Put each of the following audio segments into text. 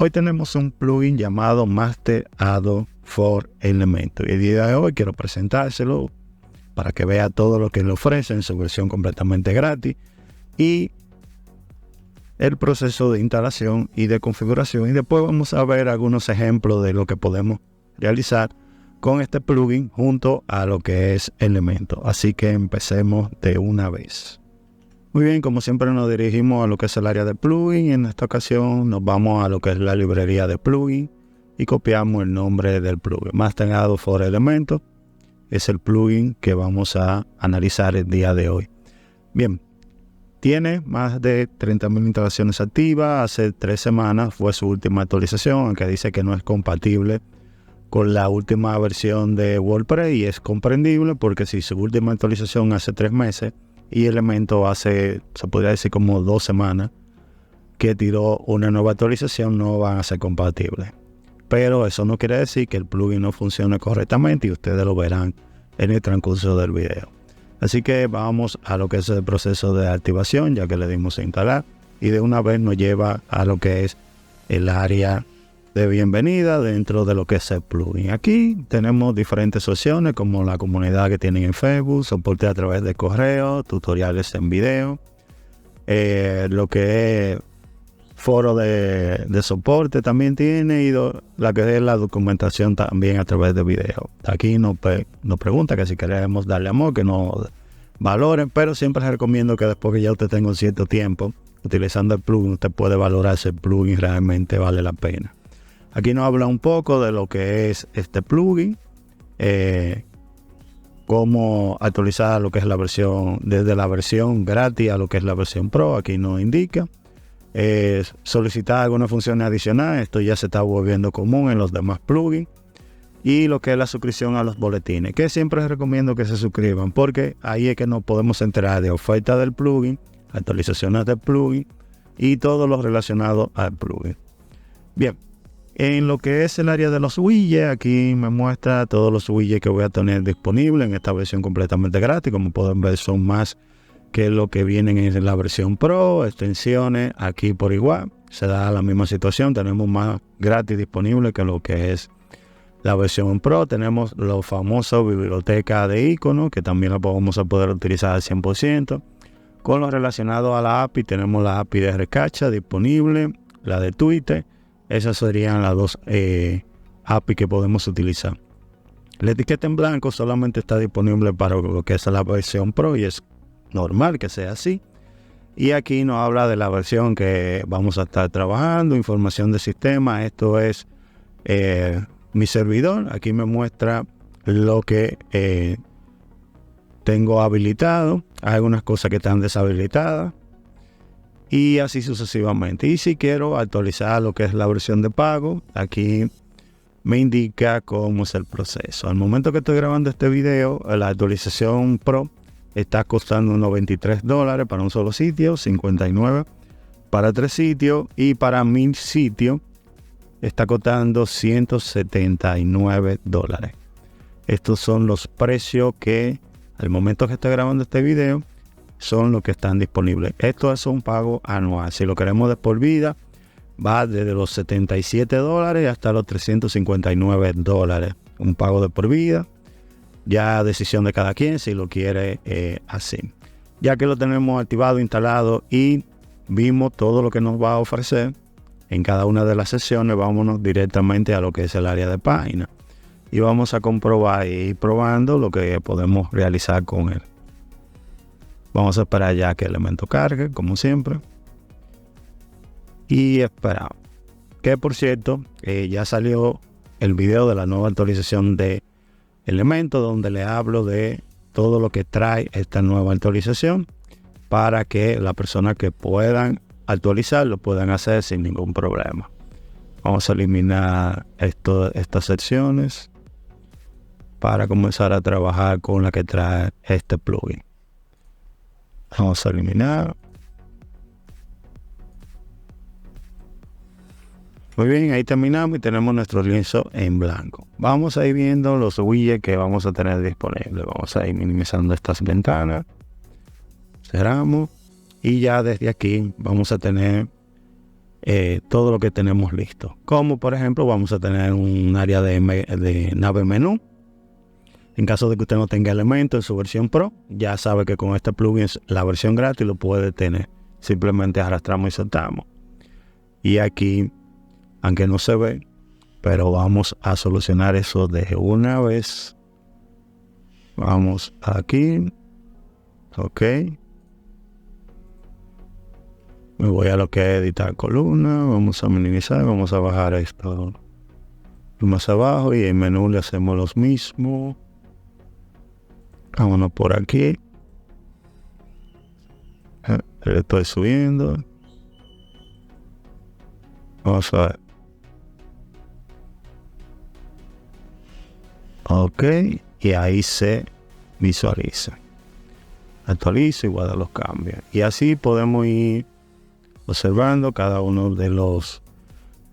Hoy tenemos un plugin llamado Master Add-on for Elementor. Y el día de hoy quiero presentárselo para que vea todo lo que le ofrece en su versión completamente gratis y el proceso de instalación y de configuración. Y después vamos a ver algunos ejemplos de lo que podemos realizar con este plugin junto a lo que es Elementor. Así que empecemos de una vez. Muy bien, como siempre nos dirigimos a lo que es el área de plugin. En esta ocasión nos vamos a lo que es la librería de plugin y copiamos el nombre del plugin. Master Add-on for Elementor es el plugin que vamos a analizar el día de hoy. Bien, tiene más de 30.000 instalaciones activas. Hace 3 semanas fue su última actualización, aunque dice que no es compatible con la última versión de WordPress, y es comprendible porque si su última actualización hace 3 meses y Elementor hace, se podría decir, como 2 semanas que tiró una nueva actualización, no van a ser compatibles. Pero eso no quiere decir que el plugin no funcione correctamente, y ustedes lo verán en el transcurso del video. Así que vamos a lo que es el proceso de activación, ya que le dimos a instalar, y de una vez nos lleva a lo que es el área de bienvenida dentro de lo que es el plugin. Aquí tenemos diferentes opciones como la comunidad que tienen en Facebook, soporte a través de correo, tutoriales en video, lo que es foro de soporte también tiene, y la que es la documentación también a través de video. Aquí nos pregunta que si queremos darle amor, que nos valoren, pero siempre les recomiendo que después que ya usted tenga un cierto tiempo utilizando el plugin, usted puede valorar si el plugin realmente vale la pena. Aquí nos habla un poco de lo que es este plugin, cómo actualizar lo que es la versión, desde la versión gratis a lo que es la versión pro. Aquí nos indica solicitar algunas funciones adicionales. Esto ya se está volviendo común en los demás plugins. Y lo que es la suscripción a los boletines, que siempre les recomiendo que se suscriban, porque ahí es que nos podemos enterar de ofertas del plugin, actualizaciones del plugin y todo lo relacionado al plugin. Bien, en lo que es el área de los widgets, aquí me muestra todos los widgets que voy a tener disponibles en esta versión completamente gratis. Como pueden ver, son más que lo que vienen en la versión pro. Extensiones aquí por igual, se da la misma situación, tenemos más gratis disponible que lo que es la versión pro. Tenemos los famosos biblioteca de iconos, que también la vamos a poder utilizar al 100%. Con lo relacionado a la API, tenemos la API de Recacha disponible, la de Twitter. Esas serían las dos API que podemos utilizar. La etiqueta en blanco solamente está disponible para lo que es la versión pro, y es normal que sea así. Y aquí nos habla de la versión que vamos a estar trabajando, información de sistema. Esto es mi servidor. Aquí me muestra lo que tengo habilitado. Hay algunas cosas que están deshabilitadas, y así sucesivamente. Y si quiero actualizar lo que es la versión de pago, aquí me indica cómo es el proceso. Al momento que estoy grabando este video, la actualización pro está costando unos $23 para un solo sitio, 59 para 3 sitios, y para 1000 sitios está costando $179. Estos son los precios que al momento que estoy grabando este video son los que están disponibles. Esto es un pago anual. Si lo queremos de por vida, va desde los $77 hasta los $359. Un pago de por vida, ya decisión de cada quien si lo quiere así. Ya que lo tenemos activado, instalado y vimos todo lo que nos va a ofrecer en cada una de las sesiones, vámonos directamente a lo que es el área de página y vamos a comprobar y ir probando lo que podemos realizar con él. Vamos a esperar ya que el elemento cargue, como siempre, y esperamos. Que por cierto, ya salió el video de la nueva actualización de Elementor, donde le hablo de todo lo que trae esta nueva actualización para que las personas que puedan actualizar lo puedan hacer sin ningún problema. Vamos a eliminar estas secciones para comenzar a trabajar con la que trae este plugin. Vamos a eliminar. Muy bien, ahí terminamos y tenemos nuestro lienzo en blanco. Vamos a ir viendo los widgets que vamos a tener disponibles. Vamos a ir minimizando estas ventanas. Cerramos. Y ya desde aquí vamos a tener todo lo que tenemos listo. Como por ejemplo vamos a tener un área de nave menú. En caso de que usted no tenga Elementor en su versión Pro, ya sabe que con este plugin la versión gratis lo puede tener. Simplemente arrastramos y soltamos. Y aquí, aunque no se ve, pero vamos a solucionar eso de una vez. Vamos aquí. Ok. Me voy a lo que es editar columna. Vamos a minimizar. Vamos a bajar esto más abajo. Y en menú le hacemos los mismos. Vámonos por aquí. Le estoy subiendo. Vamos a ver. Ok. Y ahí se visualiza. Actualizo y guardo los cambios. Y así podemos ir observando cada uno de los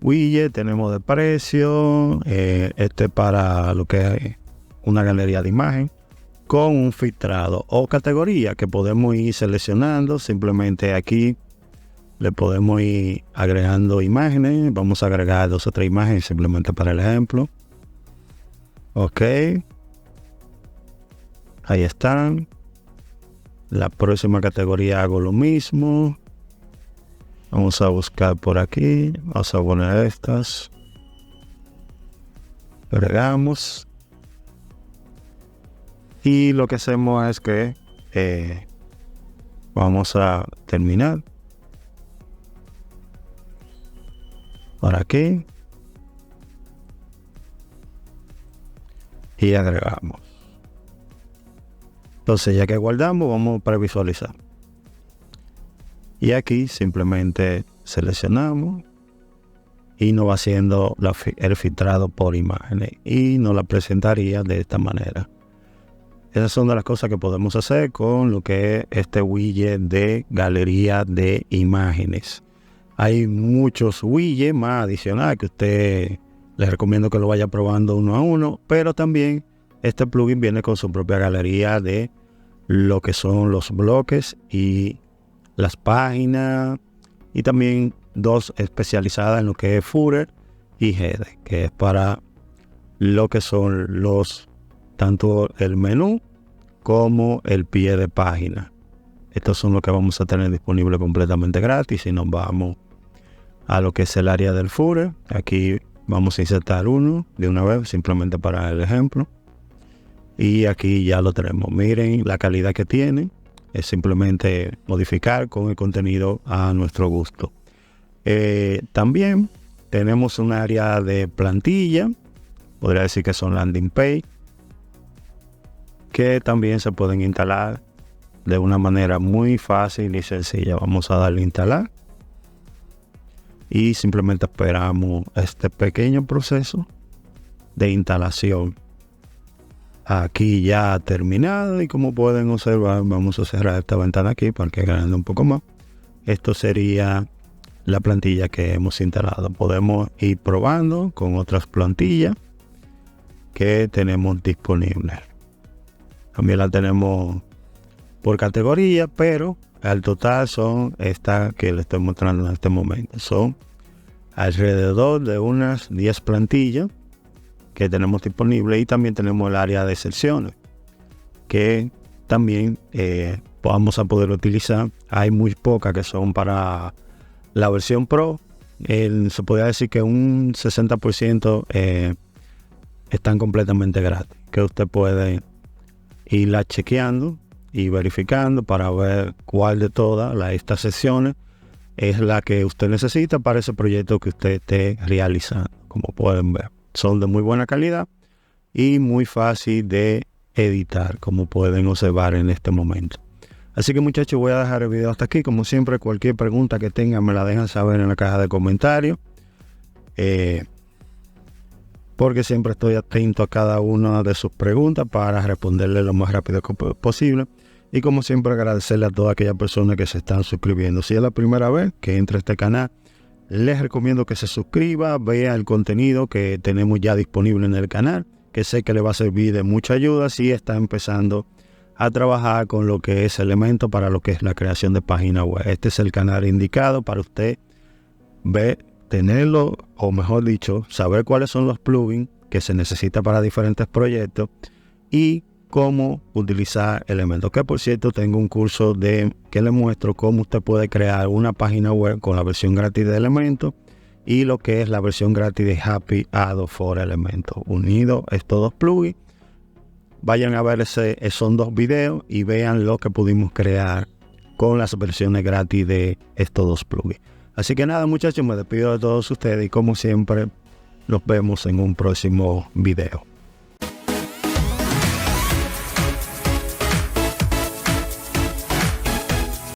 widgets. Tenemos de precio. Este para lo que es una galería de imagen. Con un filtrado o categoría que podemos ir seleccionando. Simplemente aquí le podemos ir agregando imágenes. Vamos a agregar 2 o 3 imágenes simplemente para el ejemplo. Ok. Ahí están. La próxima categoría hago lo mismo. Vamos a buscar por aquí. Vamos a poner estas. Agregamos. Y lo que hacemos es que vamos a terminar. Por aquí. Y agregamos. Entonces ya que guardamos, vamos a previsualizar. Y aquí simplemente seleccionamos. Y nos va haciendo el filtrado por imágenes. Y nos la presentaría de esta manera. Esas son de las cosas que podemos hacer con lo que es este widget de galería de imágenes. Hay muchos widgets más adicionales que usted les recomiendo que lo vaya probando uno a uno, pero también este plugin viene con su propia galería de lo que son los bloques y las páginas, y también 2 especializadas en lo que es footer y header, que es para lo que son tanto el menú como el pie de página. Estos son los que vamos a tener disponible completamente gratis. Y nos vamos a lo que es el área del footer. Aquí vamos a insertar uno de una vez, simplemente para el ejemplo. Y aquí ya lo tenemos. Miren la calidad que tiene. Es simplemente modificar con el contenido a nuestro gusto. También tenemos un área de plantilla. Podría decir que son landing page, que también se pueden instalar de una manera muy fácil y sencilla. Vamos a darle a instalar. Y simplemente esperamos este pequeño proceso de instalación. Aquí ya ha terminado, y como pueden observar, vamos a cerrar esta ventana aquí para que grande un poco más. Esto sería la plantilla que hemos instalado. Podemos ir probando con otras plantillas que tenemos disponibles. También la tenemos por categoría, pero al total son estas que les estoy mostrando en este momento. Son alrededor de unas 10 plantillas que tenemos disponibles, y también tenemos el área de secciones que también vamos a poder utilizar. Hay muy pocas que son para la versión Pro. Se podría decir que un 60% están completamente gratis, que usted puede irla chequeando y verificando para ver cuál de todas estas secciones es la que usted necesita para ese proyecto que usted esté realizando. Como pueden ver, son de muy buena calidad y muy fácil de editar, como pueden observar en este momento. Así que, muchachos, voy a dejar el video hasta aquí. Como siempre, cualquier pregunta que tengan me la dejan saber en la caja de comentarios, porque siempre estoy atento a cada una de sus preguntas para responderle lo más rápido posible. Y como siempre, agradecerle a todas aquellas personas que se están suscribiendo. Si es la primera vez que entra a este canal, les recomiendo que se suscriba, vea el contenido que tenemos ya disponible en el canal, que sé que le va a servir de mucha ayuda si está empezando a trabajar con lo que es Elementor para lo que es la creación de página web. Este es el canal indicado para usted tenerlo, o mejor dicho, saber cuáles son los plugins que se necesitan para diferentes proyectos y cómo utilizar Elementor. Que por cierto, tengo un curso que le muestro cómo usted puede crear una página web con la versión gratis de Elementor y lo que es la versión gratis de Happy Add-on for Elementor. Unido estos dos plugins, vayan a ver esos dos videos y vean lo que pudimos crear con las versiones gratis de estos dos plugins. Así que nada, muchachos, me despido de todos ustedes y como siempre, nos vemos en un próximo video.